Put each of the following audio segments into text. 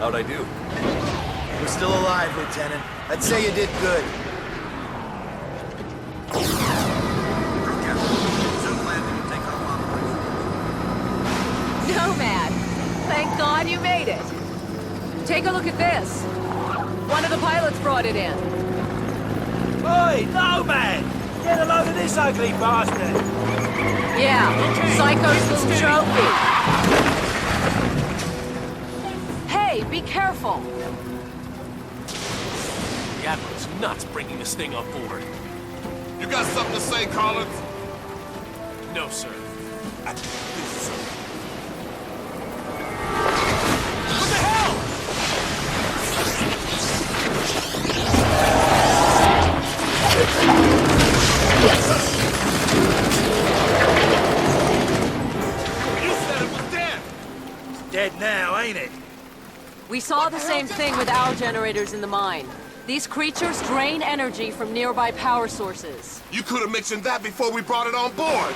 How'd I do? We're still alive, Lieutenant. I'd say you did good. Nomad! Thank God you made it! Take a look at this. One of the pilots brought it in. Oi, Nomad! Get a load of this ugly bastard! Yeah, Psycho's little trophy. Hey, be careful! The Admiral's nuts bringing this thing on board. You got something to say, Collins? No, sir. What the hell? You said it was dead. It's dead now, ain't it? We saw the same thing with our generators in the mine. These creatures drain energy from nearby power sources. You could have mentioned that before we brought it on board.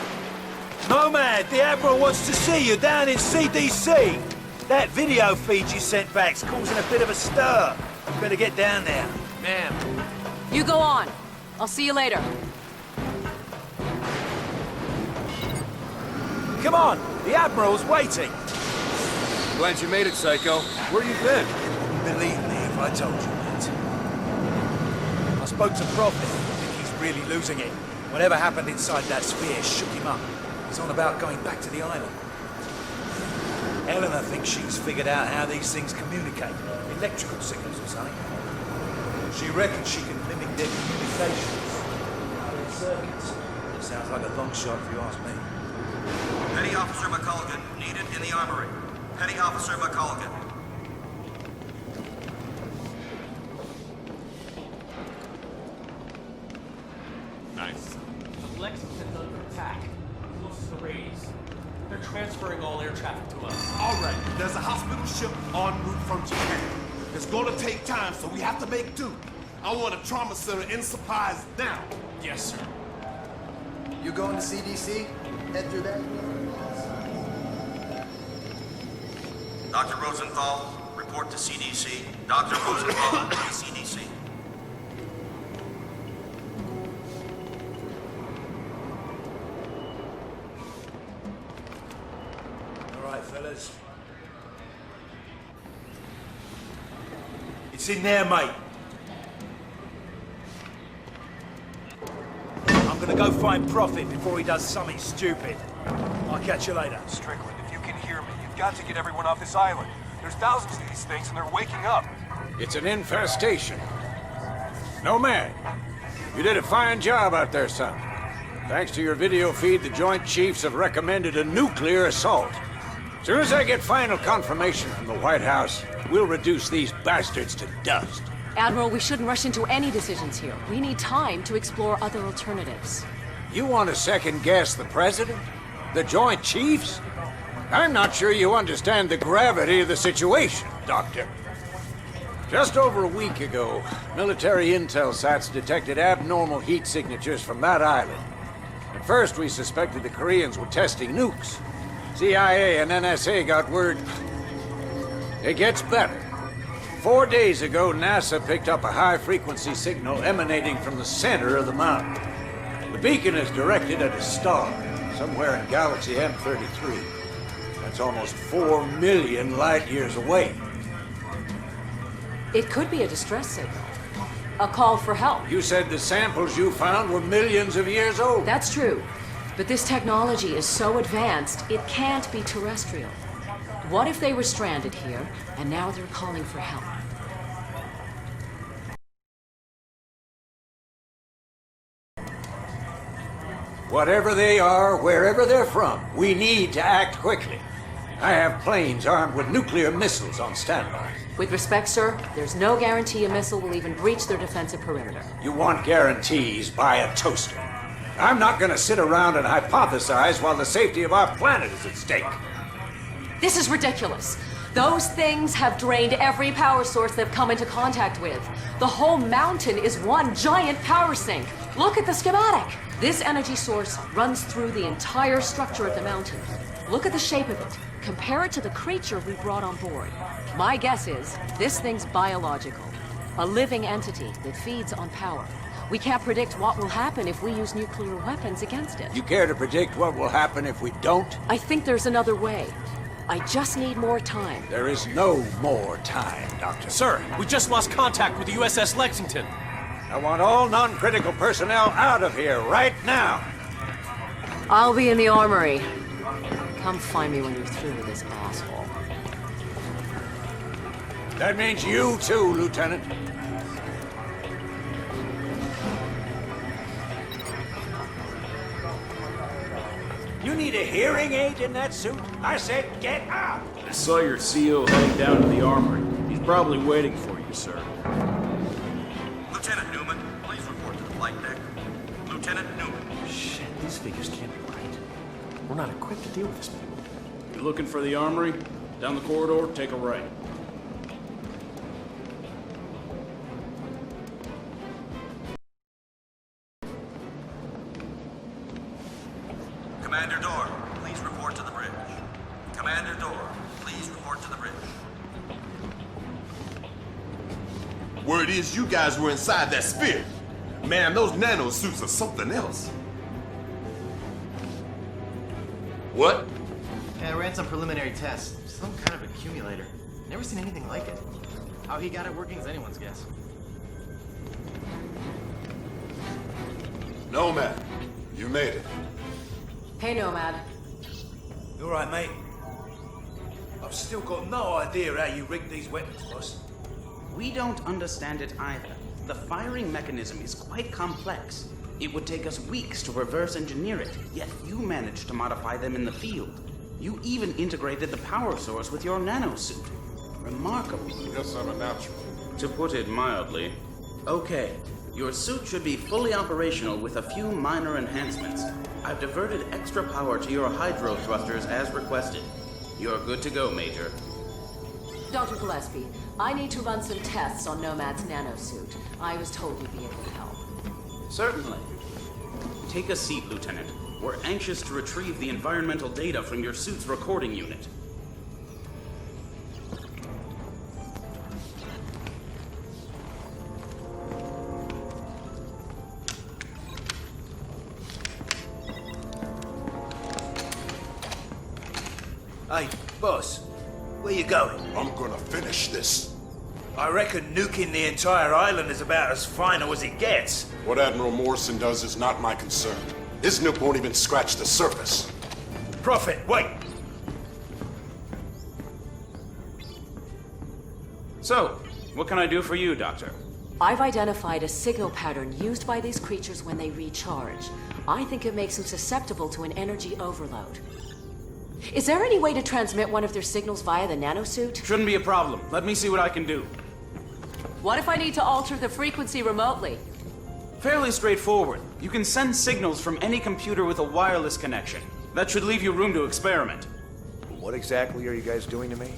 Nomad, the Admiral wants to see you down in CDC. That video feed you sent back's causing a bit of a stir. You better get down there. Man, You go on. I'll see you later. Come on, the Admiral's waiting. glad you made it, Psycho. Where you been? Believe me if I told you that. I spoke to Prophet. I think he's really losing it. Whatever happened inside that sphere shook him up. He's on about going back to the island. Eleanor thinks she's figured out how these things communicate. Electrical signals or something. She reckons she can mimic their communications. Their circuits. Sounds like a long shot if you ask me. Petty Officer McCullough needed in the armory. Petty Officer McCullough. Nice. The Lexington's under attack. Close to the rays. They're transferring all air traffic to us. All right, there's a hospital ship en route from Japan. It's gonna take time, so we have to make do. I want a trauma center in supplies now. Yes, sir. You going to CDC? Head through that? Dr. Rosenthal, report to CDC. Dr. Rosenthal, to CDC. All right, fellas. It's in there, mate. I'm gonna go find Prophet before he does something stupid. I'll catch you later. Strickland, if you can hear me, you've got to get everyone off this island. There's thousands of these things and they're waking up. It's an infestation. Nomad, you did a fine job out there, son. Thanks to your video feed, the Joint Chiefs have recommended a nuclear assault. As soon as I get final confirmation from the White House, we'll reduce these bastards to dust. Admiral, we shouldn't rush into any decisions here. We need time to explore other alternatives. You want to second-guess the President? The Joint Chiefs? I'm not sure you understand the gravity of the situation, Doctor. Just over a week ago, military intel sats detected abnormal heat signatures from that island. At first, we suspected the Koreans were testing nukes. CIA and NSA got word. It gets better. 4 days ago, NASA picked up a high-frequency signal emanating from the center of the mountain. The beacon is directed at a star, somewhere in Galaxy M33. That's almost 4 million light-years away. It could be a distress signal. A call for help. You said the samples you found were millions of years old. That's true. But this technology is so advanced, it can't be terrestrial. What if they were stranded here, and now they're calling for help? Whatever they are, wherever they're from, we need to act quickly. I have planes armed with nuclear missiles on standby. With respect, sir, there's no guarantee a missile will even breach their defensive perimeter. You want guarantees, buy a toaster. I'm not gonna sit around and hypothesize while the safety of our planet is at stake. This is ridiculous. Those things have drained every power source they've come into contact with. The whole mountain is one giant power sink. Look at the schematic. This energy source runs through the entire structure of the mountain. Look at the shape of it. Compare it to the creature we brought on board. My guess is this thing's biological. A living entity that feeds on power. We can't predict what will happen if we use nuclear weapons against it. You care to predict what will happen if we don't? I think there's another way. I just need more time. There is no more time, Doctor. Sir, we just lost contact with the USS Lexington. I want all non-critical personnel out of here right now. I'll be in the armory. Come find me when you're through with this asshole. That means you too, Lieutenant. You need a hearing aid in that suit? I said get out! I saw your CO heading down to the armory. He's probably waiting for you, sir. Lieutenant Newman, please report to the flight deck. Lieutenant Newman. Shit, these figures can't be right. We're not equipped to deal with this thing. You looking for the armory? Down the corridor, take a right. Commander Dorr, please report to the bridge. Commander Dorr, please report to the bridge. Word is you guys were inside that sphere. Man, those nano suits are something else. What? Yeah, I ran some preliminary tests. Some kind of accumulator. Never seen anything like it. How he got it working is anyone's guess. Nomad, you made it. Hey, Nomad. You all right, mate? I've still got no idea how you rigged these weapons, boss. We don't understand it either. The firing mechanism is quite complex. It would take us weeks to reverse engineer it, yet you managed to modify them in the field. You even integrated the power source with your nanosuit. Remarkable. Guess I'm a natural. To put it mildly. Okay, your suit should be fully operational with a few minor enhancements. I've diverted extra power to your hydro thrusters as requested. You're good to go, Major. Dr. Gillespie, I need to run some tests on Nomad's nanosuit. I was told you'd be able to help. Certainly. Take a seat, Lieutenant. We're anxious to retrieve the environmental data from your suit's recording unit. Hey, boss, where you going? I'm gonna finish this. I reckon nuking the entire island is about as final as it gets. What Admiral Morrison does is not my concern. His nuke won't even scratch the surface. Prophet, wait! So, what can I do for you, Doctor? I've identified a signal pattern used by these creatures when they recharge. I think it makes them susceptible to an energy overload. Is there any way to transmit one of their signals via the nanosuit? Shouldn't be a problem. Let me see what I can do. What if I need to alter the frequency remotely? Fairly straightforward. You can send signals from any computer with a wireless connection. That should leave you room to experiment. What exactly are you guys doing to me?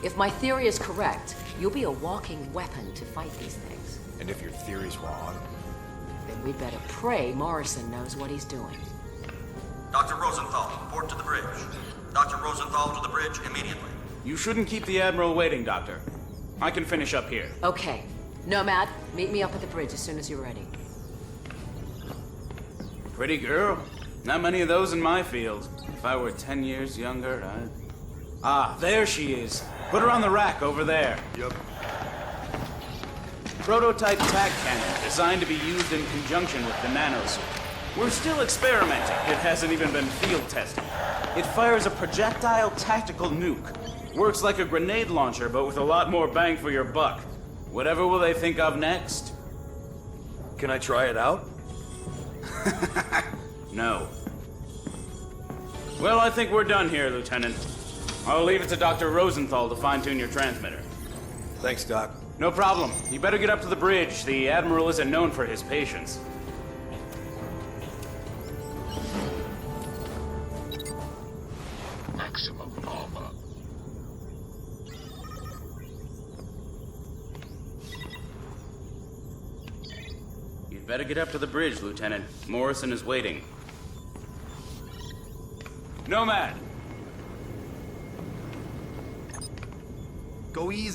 If my theory is correct, you'll be a walking weapon to fight these things. And if your theory's wrong? Then we'd better pray Morrison knows what he's doing. Dr. Rosenthal, report to the bridge. Dr. Rosenthal to the bridge immediately. You shouldn't keep the Admiral waiting, Doctor. I can finish up here. Okay. Nomad, meet me up at the bridge as soon as you're ready. Pretty girl. Not many of those in my field. If I were 10 years younger, I'd... Ah, there she is. Put her on the rack over there. Yep. Prototype tag cannon designed to be used in conjunction with the nanosuit. We're still experimenting. It hasn't even been field tested. It fires a projectile tactical nuke. Works like a grenade launcher, but with a lot more bang for your buck. Whatever will they think of next? Can I try it out? No. Well, I think we're done here, Lieutenant. I'll leave it to Dr. Rosenthal to fine-tune your transmitter. Thanks, Doc. No problem. You better get up to the bridge. The Admiral isn't known for his patience. Maximum armor. You'd better get up to the bridge, Lieutenant. Morrison is waiting. Nomad. Go easy.